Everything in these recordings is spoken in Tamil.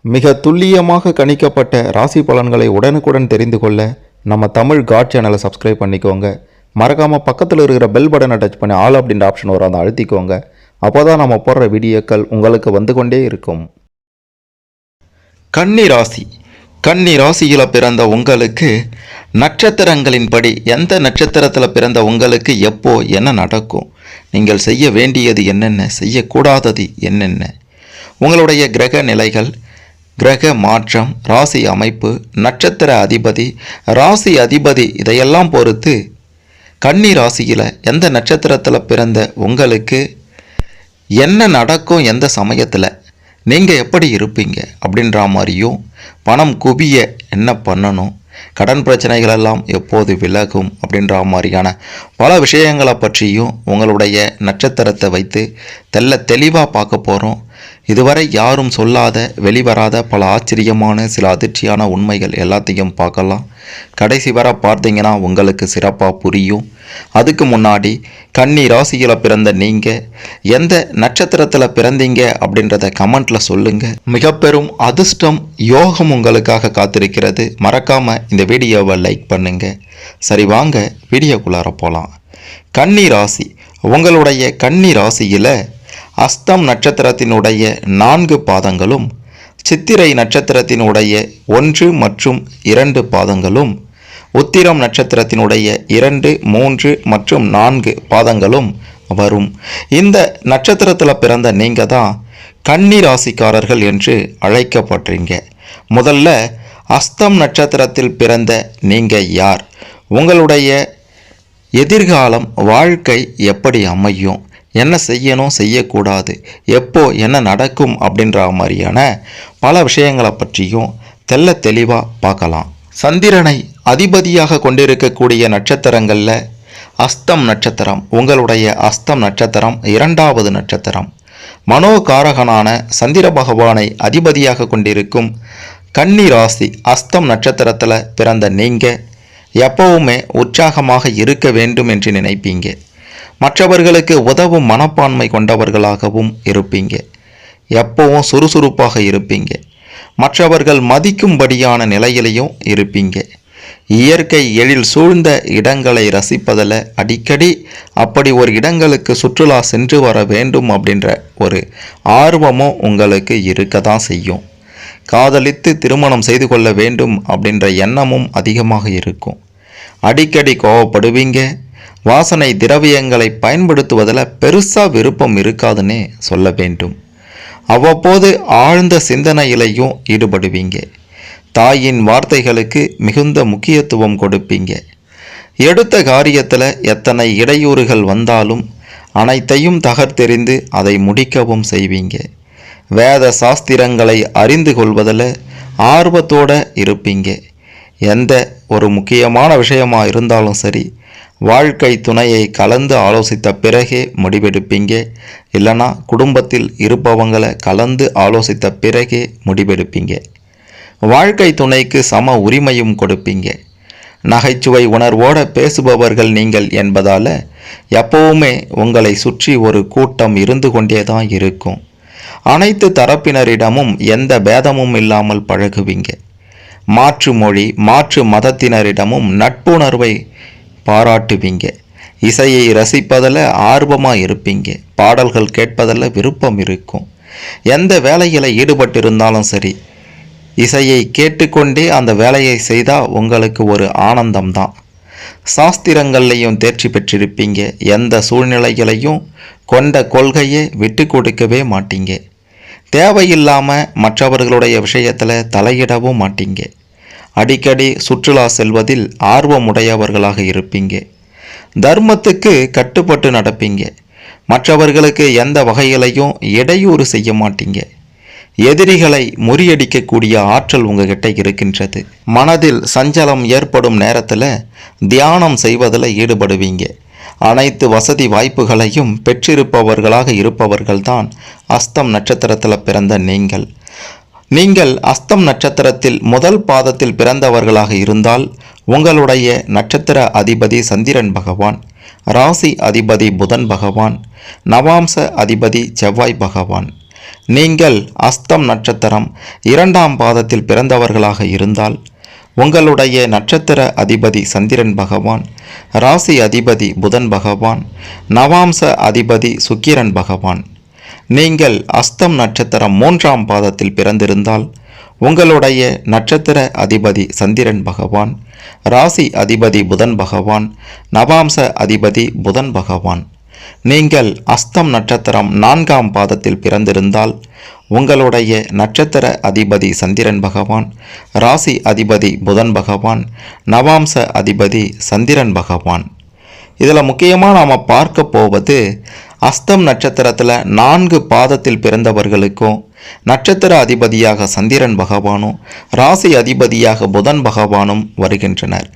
மிக துல்லியமாக கணிக்கப்பட்ட ராசி பலன்களை உடனுக்குடன் தெரிந்து கொள்ள நம்ம தமிழ் காட் சேனலை சப்ஸ்கிரைப் பண்ணிக்கோங்க. மறக்காமல் பக்கத்தில் இருக்கிற பெல் பட்டனை டச் பண்ணி ஆல் அப்படின்ற ஆப்ஷன் வரும், அதை அழுத்திக்கோங்க. அப்போ தான் நம்ம போடுற வீடியோக்கள் உங்களுக்கு வந்து கொண்டே இருக்கும். கன்னி ராசி. கன்னி ராசியில் பிறந்த உங்களுக்கு நட்சத்திரங்களின்படி எந்த நட்சத்திரத்தில் பிறந்த உங்களுக்கு எப்போ என்ன நடக்கும், நீங்கள் செய்ய வேண்டியது என்னென்ன, செய்யக்கூடாதது என்னென்ன, உங்களுடைய கிரக நிலைகள், கிரக மாற்றம், ராசி அமைப்பு, நட்சத்திர அதிபதி, ராசி அதிபதி இதையெல்லாம் பொறுத்து கன்னி ராசியில் எந்த நட்சத்திரத்தில் பிறந்த உங்களுக்கு என்ன நடக்கும், எந்த சமயத்தில் நீங்கள் எப்படி இருப்பீங்க அப்படின்ற மாதிரியும், பணம் குவிய என்ன பண்ணணும், கடன் பிரச்சனைகளெல்லாம் எப்போது விலகும் அப்படின்ற மாதிரியான பல விஷயங்களை பற்றியும் உங்களுடைய நட்சத்திரத்தை வைத்து தெளிவாக பார்க்க போகிறோம். இதுவரை யாரும் சொல்லாத வெளிவராத பல ஆச்சரியமான சில அதிர்ச்சியான உண்மைகள் எல்லாத்தையும் பார்க்கலாம். கடைசி வர பார்த்தீங்கன்னா உங்களுக்கு சிறப்பாக புரியும். அதுக்கு முன்னாடி கன்னி ராசியில் பிறந்த நீங்கள் எந்த நட்சத்திரத்தில் பிறந்தீங்க அப்படின்றத கமெண்ட்டில் சொல்லுங்கள். மிக பெரும் அதிர்ஷ்டம் யோகம் உங்களுக்காக காத்திருக்கிறது. மறக்காமல் இந்த வீடியோவை லைக் பண்ணுங்கள். சரி, வாங்க வீடியோக்குள்ளார போகலாம். கன்னி ராசி. உங்களுடைய கன்னி ராசியில் அஸ்தம் நட்சத்திரத்தினுடைய 4 பாதங்களும், சித்திரை நட்சத்திரத்தினுடைய 1 மற்றும் 2 பாதங்களும், உத்திரம் நட்சத்திரத்தினுடைய 2, 3 மற்றும் 4 பாதங்களும் வரும். இந்த நட்சத்திரத்தில் பிறந்த நீங்கள் தான் கன்னி ராசிக்காரர்கள் என்று அழைக்கப்படுறீங்க. முதல்ல அஸ்தம் நட்சத்திரத்தில் பிறந்த நீங்கள் யார், உங்களுடைய எதிர்காலம் வாழ்க்கை எப்படி அமையும், என்ன செய்யணும் செய்யக்கூடாது, எப்போ என்ன நடக்கும் அப்படின்ற மாதிரியான பல விஷயங்களை பற்றியும் தெளிவாக பார்க்கலாம். சந்திரனை அதிபதியாக கொண்டிருக்கக்கூடிய நட்சத்திரங்களில் அஸ்தம் நட்சத்திரம் உங்களுடைய அஸ்தம் நட்சத்திரம் 2வது நட்சத்திரம். மனோகாரகனான சந்திர பகவானை அதிபதியாக கொண்டிருக்கும் கன்னி ராசி அஸ்தம் நட்சத்திரத்தில் பிறந்த நீங்கள் எப்பவுமே உற்சாகமாக இருக்க வேண்டும் என்று நினைப்பீங்க. மற்றவர்களுக்கு உதவும் மனப்பான்மை கொண்டவர்களாகவும் இருப்பீங்க. எப்பவும் சுறுசுறுப்பாக இருப்பீங்க. மற்றவர்கள் மதிக்கும்படியான நிலையிலையும் இருப்பீங்க. இயற்கை எழில் சூழ்ந்த இடங்களை ரசிப்பதில் அடிக்கடி அப்படி ஒரு இடங்களுக்கு சுற்றுலா சென்று வர வேண்டும் அப்படின்ற ஒரு ஆர்வமும் உங்களுக்கு இருக்க தான் செய்யும். காதலித்து திருமணம் செய்து கொள்ள வேண்டும் அப்படின்ற எண்ணமும் அதிகமாக இருக்கும். அடிக்கடி கோவப்படுவீங்க. வாசனை திரவியங்களை பயன்படுத்துவதில் பெருசாக விருப்பம் இருக்காதுன்னே சொல்ல வேண்டும். அவ்வப்போது ஆழ்ந்த சிந்தனையிலையும் ஈடுபடுவீங்க. தாயின் வார்த்தைகளுக்கு மிகுந்த முக்கியத்துவம் கொடுப்பீங்க. எடுத்த காரியத்தில் எத்தனை இடையூறுகள் வந்தாலும் அனைத்தையும் தகர்த்தெறிந்து அதை முடிக்கவும் செய்வீங்க. வேத சாஸ்திரங்களை அறிந்து கொள்வதில் ஆர்வத்தோடு இருப்பீங்க. எந்த ஒரு முக்கியமான விஷயமாக இருந்தாலும் சரி, வாழ்க்கை துணையை கலந்து ஆலோசித்த பிறகே முடிவெடுப்பீங்க. இல்லைனா குடும்பத்தில் இருப்பவங்களை கலந்து ஆலோசித்த பிறகே முடிவெடுப்பீங்க. வாழ்க்கை துணைக்கு சம உரிமையும் கொடுப்பீங்க. நகைச்சுவை உணர்வோடு பேசுபவர்கள் நீங்கள் என்பதால் எப்பவுமே உங்களை சுற்றி ஒரு கூட்டம் இருந்து கொண்டே தான் இருக்கும். அனைத்து தரப்பினரிடமும் எந்த பேதமும் இல்லாமல் பழகுவீங்க. மாற்று மொழி மாற்று மதத்தினரிடமும் நட்புணர்வை பாராட்டுவீங்க. இசையை ரசிப்பதில் ஆர்வமாக இருப்பீங்க. பாடல்கள் கேட்பதில் விருப்பம் இருக்கும். எந்த வேலையில் ஈடுபட்டிருந்தாலும் சரி, இசையை கேட்டுக்கொண்டே அந்த வேலையை செய்தால் உங்களுக்கு ஒரு ஆனந்தம்தான். சாஸ்திரங்கள்லையும் தேர்ச்சி பெற்றிருப்பீங்க. எந்த சூழ்நிலைகளையும் கொண்ட கொள்கையை விட்டு கொடுக்கவே மாட்டீங்க. தேவையில்லாமல் மற்றவர்களுடைய விஷயத்தில் தலையிடவும் மாட்டீங்க. அடிக்கடி சுற்றுலா செல்வதில் ஆர்வமுடையவர்களாக இருப்பீங்க. தர்மத்துக்கு கட்டுப்பட்டு நடப்பீங்க. மற்றவர்களுக்கு எந்த வகையிலையும் இடையூறு செய்ய மாட்டீங்க. எதிரிகளை முறியடிக்கக்கூடிய ஆற்றல் உங்ககிட்ட இருக்கின்றது. மனதில் சஞ்சலம் ஏற்படும் நேரத்தில் தியானம் செய்வதில் ஈடுபடுவீங்க. அனைத்து வசதி வாய்ப்புகளையும் பெற்றிருப்பவர்களாக இருப்பவர்கள்தான் அஸ்தம் நட்சத்திரத்தில் பிறந்த நீங்கள். நீங்கள் அஸ்தம் நட்சத்திரத்தில் முதல் பாதத்தில் பிறந்தவர்களாக இருந்தால் உங்களுடைய நட்சத்திர அதிபதி சந்திரன் பகவான், ராசி அதிபதி புதன் பகவான், நவாம்ச அதிபதி செவ்வாய் பகவான். நீங்கள் அஸ்தம் நட்சத்திரம் 2ஆம் பாதத்தில் பிறந்தவர்களாக இருந்தால் உங்களுடைய நட்சத்திர அதிபதி சந்திரன் பகவான், ராசி அதிபதி புதன் பகவான், நவாம்ச அதிபதி சுக்கிரன் பகவான். நீங்கள் அஸ்தம் நட்சத்திரம் 3ஆம் பாதத்தில் பிறந்திருந்தால் உங்களுடைய நட்சத்திர அதிபதி சந்திரன் பகவான், ராசி அதிபதி புதன் பகவான், நவாம்ச அதிபதி புதன் பகவான். நீங்கள் அஸ்தம் நட்சத்திரம் 4ஆம் பாதத்தில் பிறந்திருந்தால் உங்களுடைய நட்சத்திர அதிபதி சந்திரன் பகவான், ராசி அதிபதி புதன் பகவான், நவாம்ச அதிபதி சந்திரன் பகவான். இதில் முக்கியமாக நாம் பார்க்க போவது அஸ்தம் நட்சத்திரத்தில் 4 பாதத்தில் பிறந்தவர்களுக்கும் நட்சத்திர அதிபதியாக சந்திரன் பகவானும் ராசி அதிபதியாக புதன் பகவானும் வருகின்றனர்.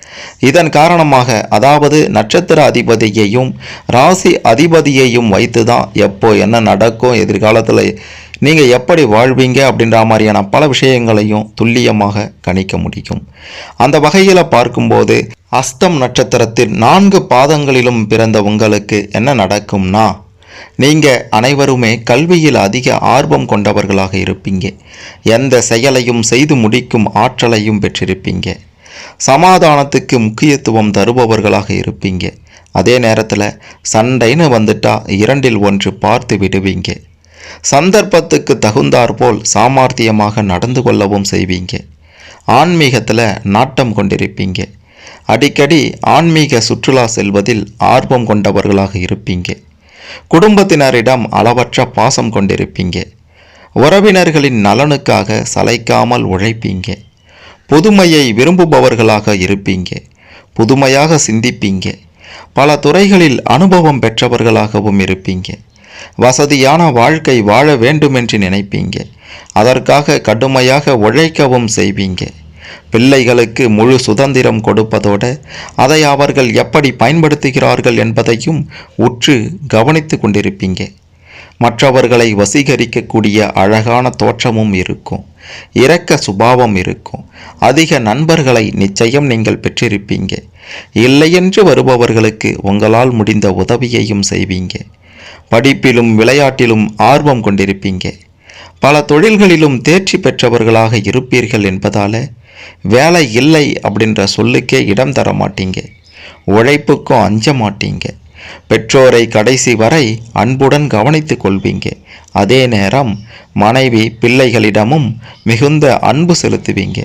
இதன் காரணமாக, அதாவது நட்சத்திர அதிபதியையும் ராசி அதிபதியையும் வைத்து தான் எப்போ என்ன நடக்கும், எதிர்காலத்தில் நீங்கள் எப்படி வாழ்வீங்க அப்படின்ற மாதிரியான பல விஷயங்களையும் துல்லியமாக கணிக்க முடியும். அந்த வகையில் பார்க்கும்போது அஸ்தம் நட்சத்திரத்தில் 4 பாதங்களிலும் பிறந்த உங்களுக்கு என்ன நடக்கும்னா, நீங்கள் அனைவருமே கல்வியில் அதிக ஆர்வம் கொண்டவர்களாக இருப்பீங்க. எந்த செயலையும் செய்து முடிக்கும் ஆற்றலையும் பெற்றிருப்பீங்க. சமாதானத்துக்கு முக்கியத்துவம் தருபவர்களாக இருப்பீங்க. அதே நேரத்தில் சண்டைன்னு வந்துட்டா 2இல் 1 பார்த்து விடுவீங்க. சந்தர்ப்பத்துக்கு தகுந்தாற்போல் சாமர்த்தியமாக நடந்து கொள்ளவும் செய்வீங்க. ஆன்மீகத்தில் நாட்டம் கொண்டிருப்பீங்க. அடிக்கடி ஆன்மீக சுற்றுலா செல்வதில் ஆர்வம் கொண்டவர்களாக இருப்பீங்க. குடும்பத்தினரிடம் அளவற்ற பாசம் கொண்டிருப்பீங்க. உறவினர்களின் நலனுக்காக சளைக்காமல் உழைப்பீங்க. புதுமையை விரும்புபவர்களாக இருப்பீங்க. புதுமையாக சிந்திப்பீங்க. பல துறைகளில் அனுபவம் பெற்றவர்களாகவும் இருப்பீங்க. வசதியான வாழ்க்கை வாழ வேண்டுமென்று நினைப்பீங்க. அதற்காக கடுமையாக உழைக்கவும் செய்வீங்க. பிள்ளைகளுக்கு முழு சுதந்திரம் கொடுப்பதோடு அதை அவர்கள் எப்படி பயன்படுத்துகிறார்கள் என்பதையும் உற்று கவனித்து கொண்டிருப்பீங்க. மற்றவர்களை வசீகரிக்கக்கூடிய அழகான தோற்றமும் இருக்கும். இரக்க சுபாவம் இருக்கும். அதிக நண்பர்களை நிச்சயம் நீங்கள் பெற்றிருப்பீங்க. இல்லையென்று வருபவர்களுக்கு உங்களால் முடிந்த உதவியையும் செய்வீங்க. படிப்பிலும் விளையாட்டிலும் ஆர்வம் கொண்டிருப்பீங்க. பல தொழில்களிலும் தேர்ச்சி பெற்றவர்களாக இருப்பீர்கள் என்பதால் வேலை இல்லை அப்படின்ற சொல்லுக்கே இடம் தர மாட்டீங்க. உழைப்புக்கும் அஞ்ச மாட்டீங்க. பெற்றோரை கடைசி வரை அன்புடன் கவனித்து கொள்வீங்க. அதே நேரம் மனைவி பிள்ளைகளிடமும் மிகுந்த அன்பு செலுத்துவீங்க.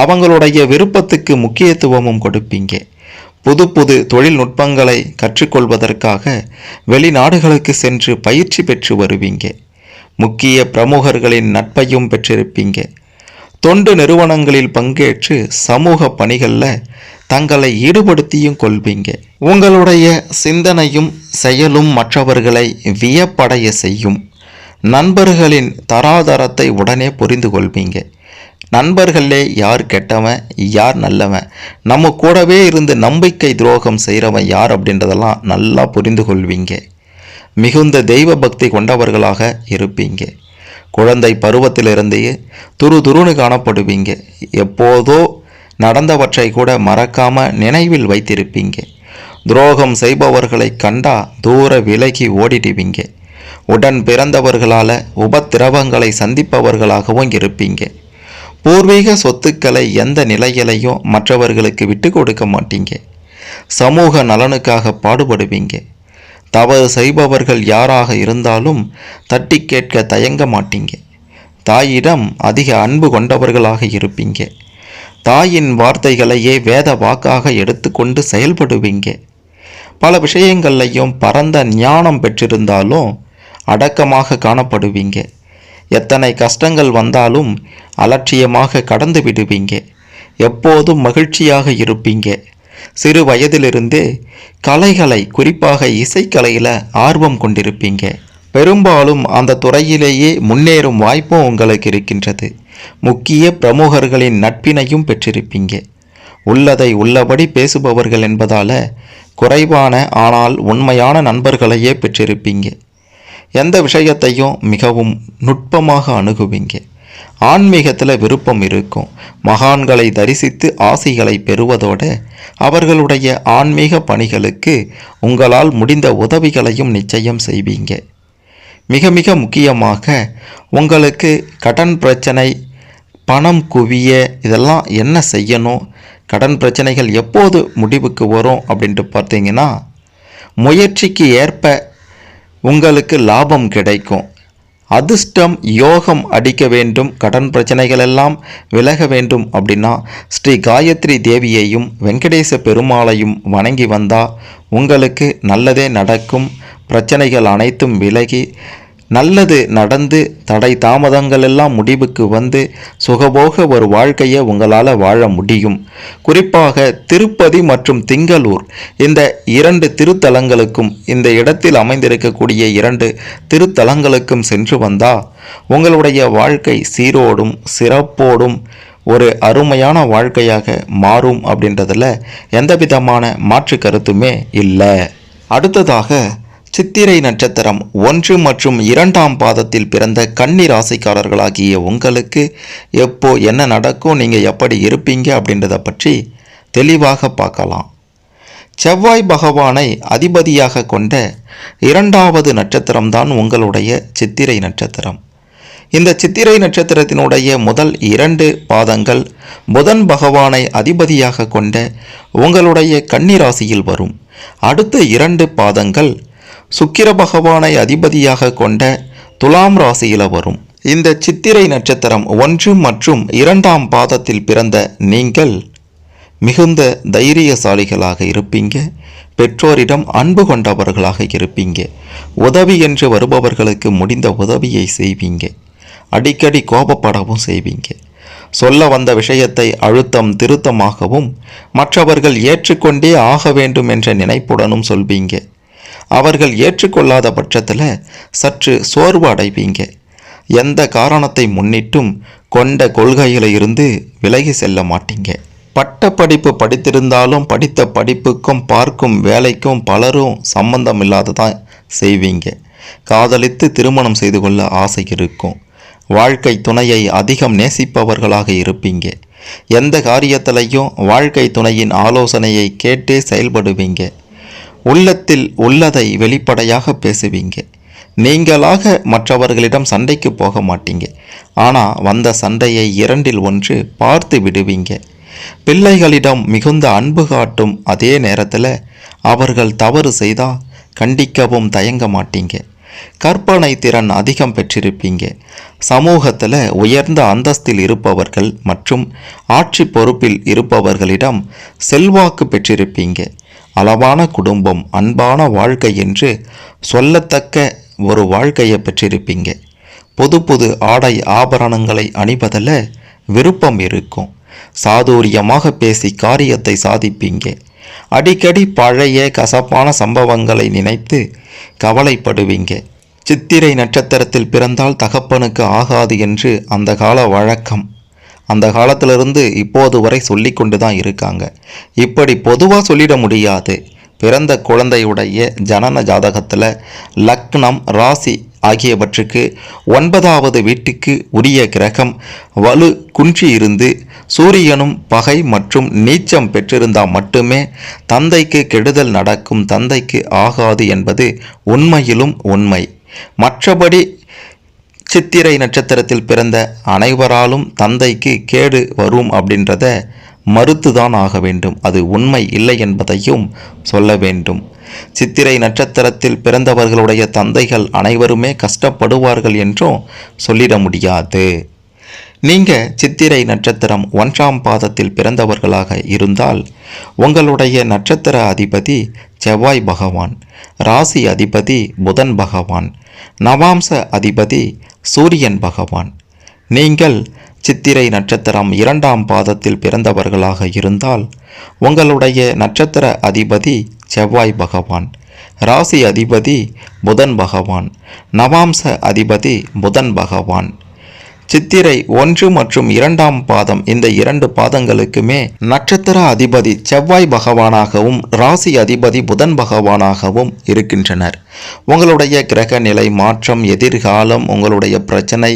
அவங்களுடைய விருப்பத்துக்கு முக்கியத்துவமும் கொடுப்பீங்க. புது புது தொழில்நுட்பங்களை கற்றுக்கொள்வதற்காக வெளிநாடுகளுக்கு சென்று பயிற்சி பெற்று வருவீங்க. முக்கிய பிரமுகர்களின் நட்பையும் பெற்றிருப்பீங்க. தொண்டு நிறுவனங்களில் பங்கேற்று சமூக பணிகளில் தங்களை ஈடுபடுத்தியும் கொள்வீங்க. உங்களுடைய சிந்தனையும் செயலும் மற்றவர்களை வியப்படைய செய்யும். நண்பர்களின் தராதரத்தை உடனே புரிந்து கொள்வீங்க. நண்பர்களே யார் கெட்டவன் யார் நல்லவன், நம்ம கூடவே இருந்து நம்பிக்கை துரோகம் செய்கிறவன் யார் அப்படின்றதெல்லாம் நல்லா புரிந்து கொள்வீங்க. மிகுந்த தெய்வ பக்தி கொண்டவர்களாக இருப்பீங்க. குழந்தை பருவத்திலிருந்தே துருதுருன்னு காணப்படுவீங்க. எப்போதோ நடந்தவற்றை கூட மறக்காம நினைவில் வைத்திருப்பீங்க. துரோகம் செய்பவர்களை கண்டா தூர விலகி ஓடிடுவீங்க. உடன் பிறந்தவர்களால் உபத்திரவங்களை சந்திப்பவர்களாகவும் இருப்பீங்க. பூர்வீக சொத்துக்களை எந்த நிலையிலையும் மற்றவர்களுக்கு விட்டு கொடுக்க மாட்டீங்க. சமூக நலனுக்காக பாடுபடுவீங்க. தவறு செய்பவர்கள் யாராக இருந்தாலும் தட்டி கேட்க தயங்க மாட்டீங்க. தாயிடம் அதிக அன்பு கொண்டவர்களாக இருப்பீங்க. தாயின் வார்த்தைகளையே வேத வாக்காக எடுத்துக்கொண்டு செயல்படுவீங்க. பல விஷயங்கள்லையும் பரந்த ஞானம் பெற்றிருந்தாலும் அடக்கமாக காணப்படுவீங்க. எத்தனை கஷ்டங்கள் வந்தாலும் அலட்சியமாக கடந்து விடுவீங்க. எப்போதும் மகிழ்ச்சியாக இருப்பீங்க. சிறு வயதிலிருந்தே கலைகளை, குறிப்பாக இசைக்கலையில் ஆர்வம் கொண்டிருப்பீங்க. பெரும்பாலும் அந்த துறையிலேயே முன்னேறும் வாய்ப்பும் உங்களுக்கு இருக்கின்றது. முக்கிய பிரமுகர்களின் நட்பினையும் பெற்றிருப்பீங்க. உள்ளதை உள்ளபடி பேசுபவர்கள் என்பதால் குறைவான ஆனால் உண்மையான நண்பர்களையே பெற்றிருப்பீங்க. எந்த விஷயத்தையும் மிகவும் நுட்பமாக அணுகுவீங்க. ஆன்மீகத்தில் விருப்பம் இருக்கும். மகான்களை தரிசித்து ஆசைகளை பெறுவதோடு அவர்களுடைய ஆன்மீக பணிகளுக்கு உங்களால் முடிந்த உதவிகளையும் நிச்சயம் செய்வீங்க. மிக மிக முக்கியமாக உங்களுக்கு கடன் பிரச்சனை, பணம் குவிய, இதெல்லாம் என்ன செய்யணும், கடன் பிரச்சனைகள் எப்போது முடிவுக்கு வரும் அப்படின்ட்டு பார்த்தீங்கன்னா, முயற்சிக்கு ஏற்ப உங்களுக்கு லாபம் கிடைக்கும். அதிர்ஷ்டம் யோகம் அடிக்க வேண்டும், கடன் பிரச்சனைகள் எல்லாம் விலக வேண்டும் அப்படின்னா ஸ்ரீ காயத்ரி தேவியையும் வெங்கடேச பெருமாளையும் வணங்கி வந்தால் உங்களுக்கு நல்லதே நடக்கும். பிரச்சனைகள் அனைத்தும் விலகி நல்லது நடந்து தடை தாமதங்கள் எல்லாம் முடிவுக்கு வந்து சுகபோக ஒரு வாழ்க்கையை உங்களால் வாழ முடியும். குறிப்பாக திருப்பதி மற்றும் திங்களூர் இந்த 2 திருத்தலங்களுக்கும், இந்த இடத்தில் அமைந்திருக்கக்கூடிய 2 திருத்தலங்களுக்கும் சென்று வந்தால் உங்களுடைய வாழ்க்கை சீரோடும் சிறப்போடும் ஒரு அருமையான வாழ்க்கையாக மாறும் அப்படின்றதில் எந்த விதமான மாற்று கருத்துமே இல்லை. அடுத்ததாக சித்திரை நட்சத்திரம் 1 மற்றும் 2ஆம் பாதத்தில் பிறந்த கன்னி ராசிக்காரர்களாகிய உங்களுக்கு எப்போ என்ன நடக்கும், நீங்கள் எப்படி இருப்பீங்க அப்படின்றத பற்றி தெளிவாக பார்க்கலாம். செவ்வாய் பகவானை அதிபதியாக கொண்ட 2வது நட்சத்திரம்தான் உங்களுடைய சித்திரை நட்சத்திரம். இந்த சித்திரை நட்சத்திரத்தினுடைய முதல் 2 பாதங்கள் புதன் பகவானை அதிபதியாக கொண்ட உங்களுடைய கன்னி ராசியில் வரும். அடுத்த 2 பாதங்கள் சுக்கிர பகவானை அதிபதியாக கொண்ட துலாம் ராசியில் வரும். இந்த சித்திரை நட்சத்திரம் 1 மற்றும் 2ஆம் பாதத்தில் பிறந்த நீங்கள் மிகுந்த தைரியசாலிகளாக இருப்பீங்க. பெற்றோரிடம் அன்பு கொண்டவர்களாக இருப்பீங்க. உதவி என்று வருபவர்களுக்கு முடிந்த உதவியை செய்வீங்க. அடிக்கடி கோபப்படவும் செய்வீங்க. சொல்ல வந்த விஷயத்தை அழுத்தம் திருத்தமாகவும் மற்றவர்கள் ஏற்றுக்கொண்டே ஆக வேண்டும் என்ற நினைப்புடனும் சொல்வீங்க. அவர்கள் ஏற்றுக்கொள்ளாத பட்சத்தில் சற்று சோர்வு அடைவீங்க. எந்த காரணத்தை முன்னிட்டும் கொண்ட கொள்கையில் இருந்து விலகி செல்ல மாட்டீங்க. பட்ட படிப்பு படித்திருந்தாலும் படித்த படிப்புக்கும் பார்க்கும் வேலைக்கும் பலரும் சம்பந்தம் இல்லாததான் செய்வீங்க. காதலித்து திருமணம் செய்து கொள்ள ஆசை இருக்கும். வாழ்க்கை துணையை அதிகம் நேசிப்பவர்களாக இருப்பீங்க. எந்த காரியத்திலையும் வாழ்க்கை துணையின் ஆலோசனையை கேட்டே செயல்படுவீங்க. உள்ளத்தில் உள்ளதை வெளிப்படையாக பேசுவீங்க. நீங்களாக மற்றவர்களிடம் சண்டைக்கு போக மாட்டீங்க. ஆனால் வந்த சண்டையை 2இல் 1 பார்த்து விடுவீங்க. பிள்ளைகளிடம் மிகுந்த அன்பு காட்டும் அதே நேரத்தில் அவர்கள் தவறு செய்தால் கண்டிக்கவும் தயங்க மாட்டீங்க. கற்பனை திறன் அதிகம் பெற்றிருப்பீங்க. சமூகத்தில் உயர்ந்த அந்தஸ்தில் இருப்பவர்கள் மற்றும் ஆட்சி பொறுப்பில் இருப்பவர்களிடம் செல்வாக்கு பெற்றிருப்பீங்க. அளவான குடும்பம், அன்பான வாழ்க்கை என்று சொல்லத்தக்க ஒரு வாழ்க்கையை பெற்றிருப்பீங்க. புது புது ஆடை ஆபரணங்களை அணிவதில் விருப்பம் இருக்கும். சாதுரியமாக பேசி காரியத்தை சாதிப்பீங்க. அடிக்கடி பழைய கசப்பான சம்பவங்களை நினைத்து கவலைப்படுவீங்க. சித்திரை நட்சத்திரத்தில் பிறந்தால் தகப்பனுக்கு ஆகாது என்று அந்த கால வழக்கம். அந்த காலத்திலிருந்து இப்போது வரை சொல்லி கொண்டு தான் இருக்காங்க. இப்படி பொதுவாக சொல்லிட முடியாது. பிறந்த குழந்தையுடைய ஜனன ஜாதகத்தில் லக்னம், ராசி ஆகியவற்றுக்கு 9வது வீட்டுக்கு உரிய கிரகம் வலு குன்றி இருந்து சூரியனும் பகை மற்றும் நீச்சம் பெற்றிருந்தால் மட்டுமே தந்தைக்கு கெடுதல் நடக்கும், தந்தைக்கு ஆகாது என்பது உண்மையிலும் உண்மை. மற்றபடி சித்திரை நட்சத்திரத்தில் பிறந்த அனைவராலும் தந்தைக்கு கேடு வரும் அப்படின்றத மறுத்துதான் ஆக வேண்டும். அது உண்மை இல்லை என்பதையும் சொல்ல வேண்டும். சித்திரை நட்சத்திரத்தில் பிறந்தவர்களுடைய தந்தைகள் அனைவருமே கஷ்டப்படுவார்கள் என்றும் சொல்லிட முடியாது. நீங்கள் சித்திரை நட்சத்திரம் 1ஆம் பாதத்தில் பிறந்தவர்களாக இருந்தால் உங்களுடைய நட்சத்திர அதிபதி செவ்வாய் பகவான், ராசி அதிபதி புதன் பகவான், நவாம்ச அதிபதி சூரியன் பகவான். நீங்கள் சித்திரை நட்சத்திரம் 2ஆம் பாதத்தில் பிறந்தவர்களாக இருந்தால் உங்களுடைய நட்சத்திர அதிபதி செவ்வாய் பகவான், ராசி அதிபதி புதன் பகவான், நவாம்ச அதிபதி புதன் பகவான். சித்திரை 1 மற்றும் 2ஆம் பாதம் இந்த 2 பாதங்களுக்குமே நட்சத்திர அதிபதி செவ்வாய் பகவானாகவும் ராசி அதிபதி புதன் பகவானாகவும் இருக்கின்றனர். உங்களுடைய கிரக நிலை மாற்றம், எதிர்காலம், உங்களுடைய பிரச்சனை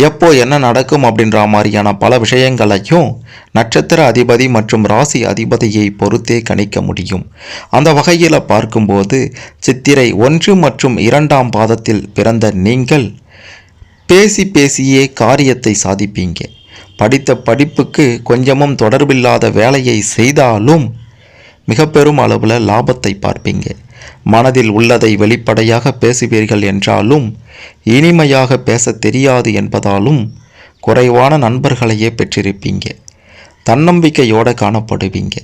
எப்போ என்ன நடக்கும் அப்படின்ற மாதிரியான பல விஷயங்களையும் நட்சத்திர அதிபதி மற்றும் ராசி அதிபதியை பொறுத்தே கணிக்க முடியும். அந்த வகையில் பார்க்கும்போது சித்திரை 1 மற்றும் 2ஆம் பாதத்தில் பிறந்த நீங்கள் பேசியே காரியத்தை சாதிப்பீங்க. படித்த படிப்புக்கு கொஞ்சமும் தொடர்பில்லாத வேலையை செய்தாலும் மிக பெரும் அளவில் லாபத்தை பார்ப்பீங்க. மனதில் உள்ளதை வெளிப்படையாக பேசுவீர்கள் என்றாலும் இனிமையாக பேச தெரியாது என்பதாலும் குறைவான நண்பர்களையே பெற்றிருப்பீங்க. தன்னம்பிக்கையோடு காணப்படுவீங்க.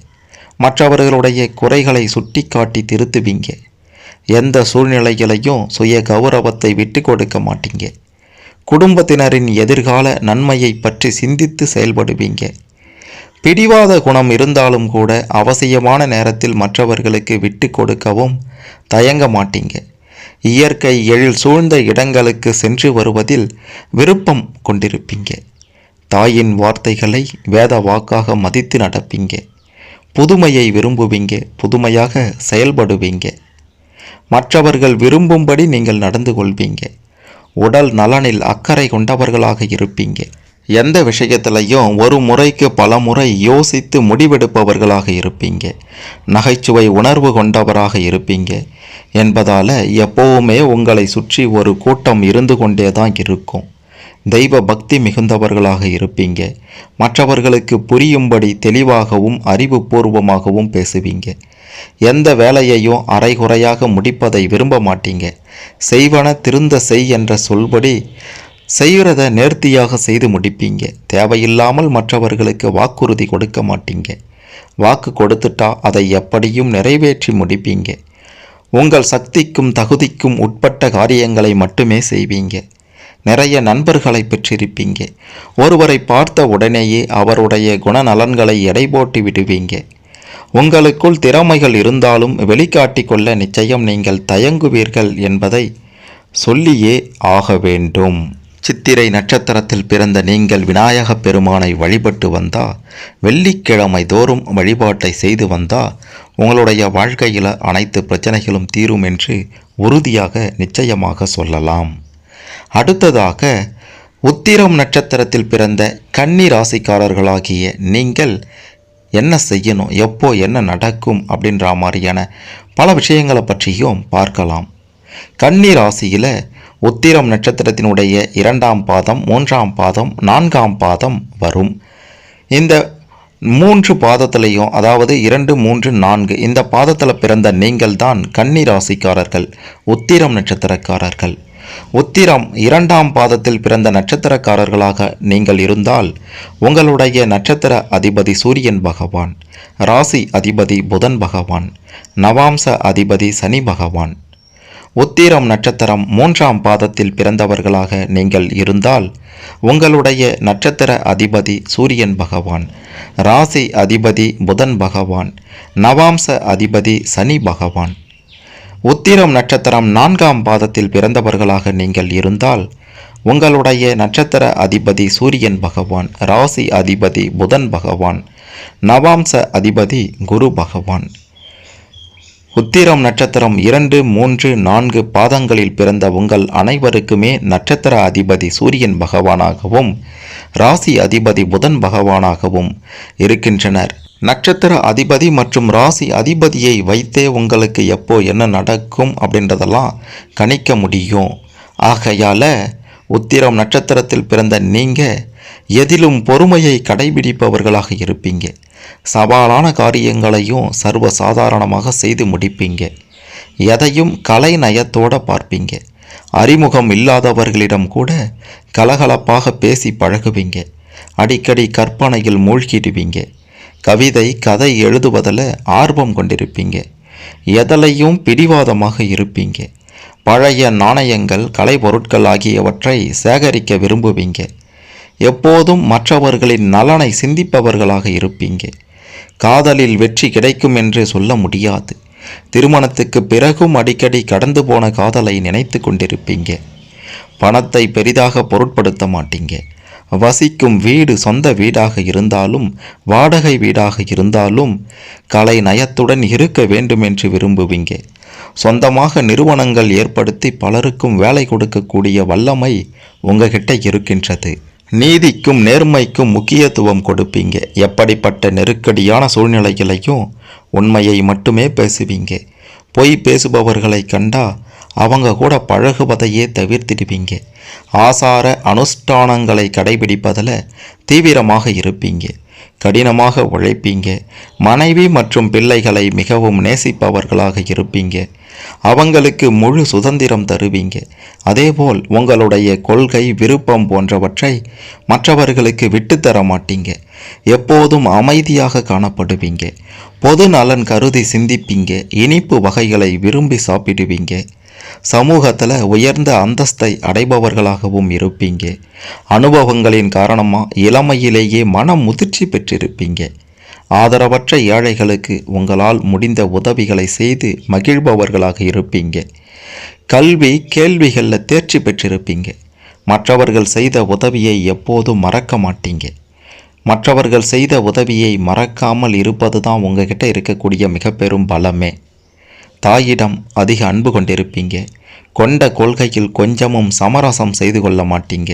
மற்றவர்களுடைய குறைகளை சுட்டி காட்டி திருத்துவீங்க. எந்த சூழ்நிலைகளையும் சுய கௌரவத்தை விட்டு கொடுக்க மாட்டீங்க. குடும்பத்தினரின் எதிர்கால நன்மையை பற்றி சிந்தித்து செயல்படுவீங்க. பிடிவாத குணம் இருந்தாலும் கூட அவசியமான நேரத்தில் மற்றவர்களுக்கு விட்டு கொடுக்கவும் தயங்க மாட்டீங்க. இயற்கை எழில் சூழ்ந்த இடங்களுக்கு சென்று வருவதில் விருப்பம் கொண்டிருப்பீங்க. தாயின் வார்த்தைகளை வேத வாக்காக மதித்து நடப்பீங்க. புதுமையை விரும்புவீங்க. புதுமையாக செயல்படுவீங்க. மற்றவர்கள் விரும்பும்படி நீங்கள் நடந்து கொள்வீங்க. உடல் நலனில் அக்கறை கொண்டவர்களாக இருப்பீங்க. எந்த விஷயத்திலையும் ஒரு முறைக்கு பல முறை யோசித்து முடிவெடுப்பவர்களாக இருப்பீங்க. நகைச்சுவை உணர்வு கொண்டவராக இருப்பீங்க என்பதால் எப்போவுமே உங்களை சுற்றி ஒரு கூட்டம் இருந்து கொண்டே தான் இருக்கும். தெய்வ பக்தி மிகுந்தவர்களாக இருப்பீங்க. மற்றவர்களுக்கு புரியும்படி தெளிவாகவும் அறிவுபூர்வமாகவும் பேசுவீங்க. எந்த வேலையையும் அரைகுறையாக முடிப்பதை விரும்ப மாட்டீங்க. செய்வன திருந்த செய் என்ற சொல்படி செய்கிறத நேர்த்தியாக செய்து முடிப்பீங்க. தேவையில்லாமல் மற்றவர்களுக்கு வாக்குறுதி கொடுக்க மாட்டீங்க. வாக்கு கொடுத்துட்டா அதை எப்படியும் நிறைவேற்றி முடிப்பீங்க. உங்கள் சக்திக்கும் தகுதிக்கும் உட்பட்ட காரியங்களை மட்டுமே செய்வீங்க. நிறைய நண்பர்களை பெற்றிருப்பீங்க. ஒருவரை பார்த்த உடனேயே அவருடைய குணநலன்களை எடை போட்டு விடுவீங்க. உங்களுக்குள் திறமைகள் இருந்தாலும் வெளிக்காட்டி கொள்ள நிச்சயம் நீங்கள் தயங்குவீர்கள் என்பதை சொல்லியே ஆக வேண்டும். சித்திரை நட்சத்திரத்தில் பிறந்த நீங்கள் விநாயக பெருமானை வழிபட்டு வந்தா, வெள்ளிக்கிழமை தோறும் வழிபாட்டை செய்து வந்தா உங்களுடைய வாழ்க்கையில் அனைத்து பிரச்சனைகளும் தீரும் என்று உறுதியாக நிச்சயமாக சொல்லலாம். அடுத்ததாக உத்திரம் நட்சத்திரத்தில் பிறந்த கன்னி ராசிக்காரர்களாகிய நீங்கள் என்ன செய்யணும், எப்போ என்ன நடக்கும் அப்படின்ற மாதிரியான பல விஷயங்களை பற்றியும் பார்க்கலாம். கன்னி ராசியில் உத்திரம் நட்சத்திரத்தினுடைய 2ஆம் பாதம், 3ஆம் பாதம், 4ஆம் பாதம் வரும். இந்த 3 பாதத்திலையும், அதாவது 2, 3, 4 இந்த பாதத்தில் பிறந்த நீங்கள் தான் கன்னி ராசிக்காரர்கள், உத்திரம் நட்சத்திரக்காரர்கள். உத்திரம் 2ஆம் பாதத்தில் பிறந்த நட்சத்திரக்காரர்களாக நீங்கள் இருந்தால் உங்களுடைய நட்சத்திர அதிபதி சூரியன் பகவான், ராசி அதிபதி புதன் பகவான், நவாம்ச அதிபதி சனி பகவான். உத்திரம் நட்சத்திரம் 3ஆம் பாதத்தில் பிறந்தவர்களாக நீங்கள் இருந்தால் உங்களுடைய நட்சத்திர அதிபதி சூரியன் பகவான், ராசி அதிபதி புதன் பகவான், நவாம்ச அதிபதி சனி பகவான். உத்திரம் நட்சத்திரம் 4ஆம் பாதத்தில் பிறந்தவர்களாக நீங்கள் இருந்தால் உங்களுடைய நட்சத்திர அதிபதி சூரியன் பகவான், ராசி அதிபதி புதன் பகவான், நவாம்ச அதிபதி குரு பகவான். உத்திரம் நட்சத்திரம் 2, 3, 4 பாதங்களில் பிறந்த உங்கள் அனைவருக்குமே நட்சத்திர அதிபதி சூரியன் பகவானாகவும் ராசி அதிபதி புதன் பகவானாகவும் இருக்கின்றனர். நட்சத்திர அதிபதி மற்றும் ராசி அதிபதியை வைத்தே உங்களுக்கு எப்போ என்ன நடக்கும் அப்படின்றதெல்லாம் கணிக்க முடியும். ஆகையால் உத்திரம் நட்சத்திரத்தில் பிறந்த நீங்கள் எதிலும் பொறுமையை கடைபிடிப்பவர்களாக இருப்பீங்க. சவாலான காரியங்களையும் சர்வசாதாரணமாக செய்து முடிப்பீங்க. எதையும் கலை நயத்தோடு பார்ப்பீங்க. அறிமுகம் இல்லாதவர்களிடம் கூட கலகலப்பாக பேசி பழகுவீங்க. அடிக்கடி கற்பனையில் மூழ்கிடுவீங்க. கவிதை கதை எழுதுவதில் ஆர்வம் கொண்டிருப்பீங்க. எதலையும் பிடிவாதமாக இருப்பீங்க. பழைய நாணயங்கள், கலைப்பொருட்கள் ஆகியவற்றை சேகரிக்க விரும்புவீங்க. எப்போதும் மற்றவர்களின் நலனை சிந்திப்பவர்களாக இருப்பீங்க. காதலில் வெற்றி கிடைக்கும் என்று சொல்ல முடியாது. திருமணத்துக்கு பிறகும் அடிக்கடி கடந்து போன காதலை நினைத்து கொண்டிருப்பீங்க. பணத்தை பெரிதாக பொருட்படுத்த மாட்டீங்க. வசிக்கும் வீடு சொந்த வீடாக இருந்தாலும் வாடகை வீடாக இருந்தாலும் கலை நயத்துடன் இருக்க வேண்டும் என்று விரும்புவீங்க. சொந்தமாக நிறுவனங்கள் ஏற்படுத்தி பலருக்கும் வேலை கொடுக்கக்கூடிய வல்லமை உங்ககிட்ட இருக்கின்றது. நீதிக்கும் நேர்மைக்கும் முக்கியத்துவம் கொடுப்பீங்க. எப்படிப்பட்ட நெருக்கடியான சூழ்நிலைகளையும் உண்மையை மட்டுமே பேசுவீங்க. பொய் பேசுபவர்களை கண்டா அவங்க கூட பழகுவதையே தவிர்த்திடுவீங்க. ஆசார அனுஷ்டானங்களை கடைபிடிப்பதில் தீவிரமாக இருப்பீங்க. கடினமாக உழைப்பீங்க. மனைவி மற்றும் பிள்ளைகளை மிகவும் நேசிப்பவர்களாக இருப்பீங்க. அவங்களுக்கு முழு சுதந்திரம் தருவீங்க. அதேபோல் உங்களுடைய கொள்கை, விருப்பம் போன்றவற்றை மற்றவர்களுக்கு விட்டுத்தர மாட்டீங்க. எப்போதும் அமைதியாக காணப்படுவீங்க. பொது நலன் கருதி சிந்திப்பீங்க. இனிப்பு வகைகளை விரும்பி சாப்பிடுவீங்க. சமூகத்தில் உயர்ந்த அந்தஸ்தை அடைபவர்களாகவும் இருப்பீங்க. அனுபவங்களின் காரணமாக இளமையிலேயே மன முதிர்ச்சி பெற்றிருப்பீங்க. ஆதரவற்ற ஏழைகளுக்கு உங்களால் முடிந்த உதவிகளை செய்து மகிழ்பவர்களாக இருப்பீங்க. கல்வி கேள்விகளில் தேர்ச்சி பெற்றிருப்பீங்க. மற்றவர்கள் செய்த உதவியை எப்போதும் மறக்க மாட்டீங்க. மற்றவர்கள் செய்த உதவியை மறக்காமல் இருப்பது தான் உங்ககிட்ட இருக்கக்கூடிய மிக பெரும் பலமே. தாயிடம் அதிக அன்பு கொண்டிருப்பீங்க. கொண்ட கொள்கையில் கொஞ்சமும் சமரசம் செய்து கொள்ள மாட்டீங்க.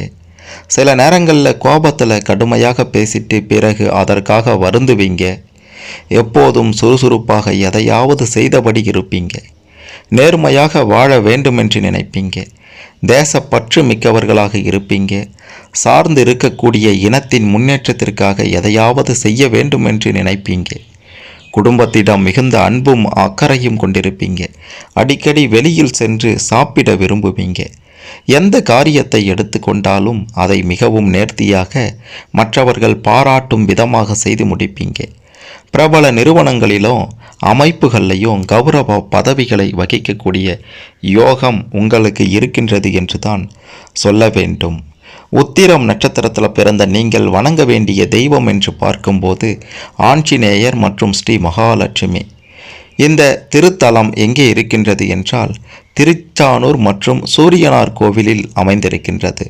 சில நேரங்களில் கோபத்தில் கடுமையாக பேசிட்டு பிறகு அதற்காக வருந்துவீங்க. எப்போதும் சுறுசுறுப்பாக எதையாவது செய்தபடி இருப்பீங்க. நேர்மையாக வாழ வேண்டுமென்று நினைப்பீங்க. தேசப்பற்று மிக்கவர்களாக இருப்பீங்க. சார்ந்து இருக்கக்கூடிய இனத்தின் முன்னேற்றத்திற்காக எதையாவது செய்ய வேண்டுமென்று நினைப்பீங்க. குடும்பத்திடம் மிகுந்த அன்பும் அக்கறையும் கொண்டிருப்பீங்க. அடிக்கடி வெளியில் சென்று சாப்பிட விரும்புவீங்க. எந்த காரியத்தை எடுத்துக்கொண்டாலும் அதை மிகவும் நேர்த்தியாக மற்றவர்கள் பாராட்டும் விதமாக செய்து முடிப்பீங்க. பிரபல நிறுவனங்களிலும் அமைப்புகளிலையும் கௌரவ பதவிகளை வகிக்கக்கூடிய யோகம் உங்களுக்கு இருக்கின்றது என்று தான் சொல்ல வேண்டும். உத்திரம் நட்சத்திரத்தில் பிறந்த நீங்கள் வணங்க வேண்டிய தெய்வம் என்று பார்க்கும்போது ஆஞ்சநேயர் மற்றும் ஸ்ரீ மகாலட்சுமி. இந்த திருத்தலம் எங்கே இருக்கின்றது என்றால் திருச்சானூர் மற்றும் சூரியனார் கோவிலில் அமைந்திருக்கின்றது.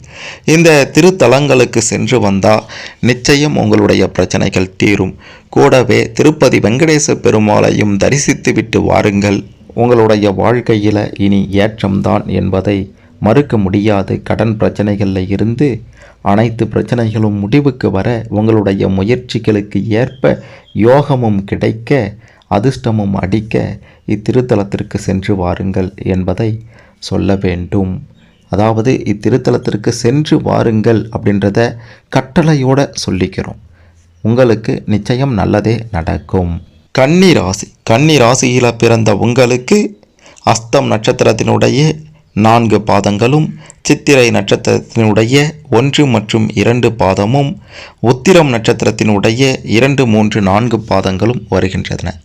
இந்த திருத்தலங்களுக்கு சென்று வந்தால் நிச்சயம் உங்களுடைய பிரச்சனைகள் தீரும். கூடவே திருப்பதி வெங்கடேச பெருமாளையும் தரிசித்து விட்டு வாருங்கள். உங்களுடைய வாழ்க்கையில் இனி ஏற்றம்தான் என்பதை மறுக்க முடியாது. கடன் பிரச்சனைகளில் இருந்து அனைத்து பிரச்சனைகளும் முடிவுக்கு வர உங்களுடைய முயற்சிகளுக்கு ஏற்ப யோகமும் கிடைக்க அதிர்ஷ்டமும் அடிக்க இத்திருத்தலத்திற்கு சென்று வாருங்கள் என்பதை சொல்ல வேண்டும். அதாவது இத்திருத்தலத்திற்கு சென்று வாருங்கள் அப்படின்றத கட்டளையோடு சொல்லிக்கிறோம். உங்களுக்கு நிச்சயம் நல்லதே நடக்கும். கன்னி ராசி. கன்னி ராசியில் பிறந்த உங்களுக்கு அஸ்தம் நட்சத்திரத்தினுடைய 4 பாதங்களும், சித்திரை நட்சத்திரத்தினுடைய 1 மற்றும் 2 பாதமும், உத்திரம் நட்சத்திரத்தினுடைய 2, 3, 4 பாதங்களும் வருகின்றன.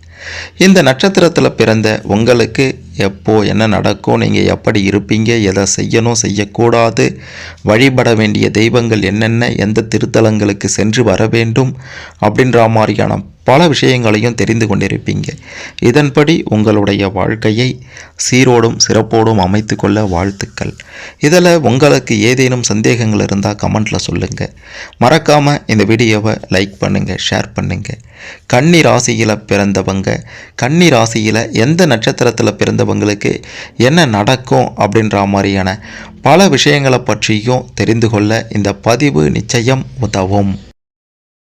இந்த நட்சத்திரத்தில் பிறந்த உங்களுக்கு எப்போ என்ன நடக்கும், நீங்கள் எப்படி இருப்பீங்க, எதை செய்யணும் செய்யக்கூடாது, வழிபட வேண்டிய தெய்வங்கள் என்னென்ன, எந்த திருத்தலங்களுக்கு சென்று வர வேண்டும் அப்படின்ற மாதிரியான பல விஷயங்களையும் தெரிந்து கொண்டிருப்பீங்க. இதன்படி உங்களுடைய வாழ்க்கையை சீரோடும் சிறப்போடும் அமைத்து கொள்ள வாழ்த்துக்கள். இதில் உங்களுக்கு ஏதேனும் சந்தேகங்கள் இருந்தால் கமெண்ட்டில் சொல்லுங்கள். மறக்காமல் இந்த வீடியோவை லைக் பண்ணுங்கள், ஷேர் பண்ணுங்கள். கன்னி ராசியில் பிறந்தவங்க, கன்னி ராசியில் எந்த நட்சத்திரத்தில் பிறந்தவங்களுக்கு என்ன நடக்கும் அப்படின்ற மாதிரியான பல விஷயங்களை பற்றியும் தெரிந்து கொள்ள இந்த பதிவு நிச்சயம் உதவும்.